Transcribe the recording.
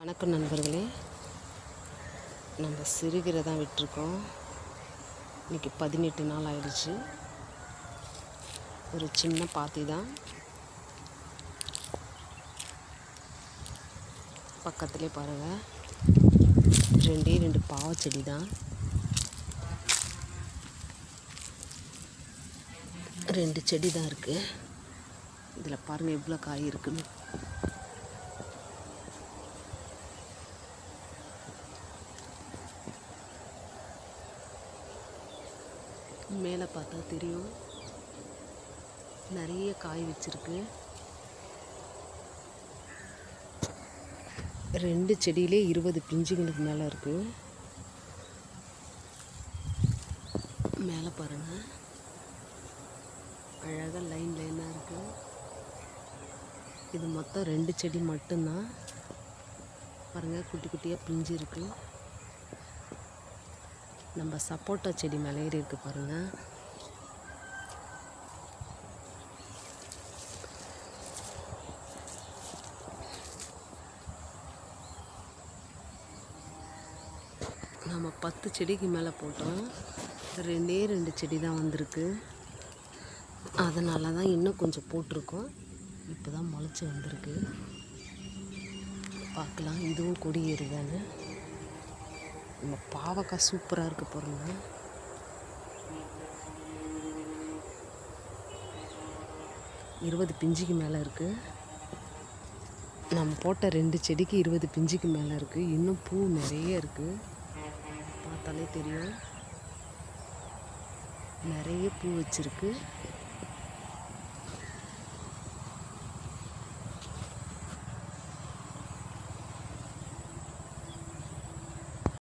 வணக்கம் நண்பர்களே, நம்ம சிறுகீரை தான் விட்டுருக்கோம். இன்றைக்கி 18 நாள் ஆயிடுச்சு. ஒரு சின்ன பாத்தி தான், பக்கத்துலேயே பாருங்கள். 2 பாவச்செடி தான், 2 செடி தான் இருக்குது. இதில் பாருங்கள் எவ்வளோ காய் இருக்குன்னு. மேலே பார்த்தா தெரியும், நிறைய காய் வச்சிருக்கு. 2 செடியிலே 20 பிஞ்சுங்களுக்கு மேலே இருக்குது. மேலே பாருங்கள், அழகாக லைனாக இருக்குது. இது மொத்தம் 2 செடி மட்டும்தான். பாருங்கள், குட்டி குட்டியாக பிஞ்சு இருக்குது. நம்ம சப்போட்டா செடி மேலே ஏறி இருக்குது பாருங்கள். நம்ம 10 செடிக்கு மேலே போட்டோம், 2 செடி தான் வந்திருக்கு. அதனால தான் இன்னும் கொஞ்சம் போட்டிருக்கோம். இப்போ தான் முளைச்சி வந்திருக்கு. பார்க்கலாம் இதுவும் கொடி ஏறுதான்னு. நம்ம பாவக்காய் சூப்பராக இருக்குது பாருங்க. இருபது பிஞ்சுக்கு மேலே இருக்குது. நம்ம போட்ட 2 செடிக்கு 20 பிஞ்சுக்கு மேலே இருக்குது. இன்னும் பூ நிறைய இருக்குது, பார்த்தாலே தெரியும். நிறைய பூ வச்சிருக்கு.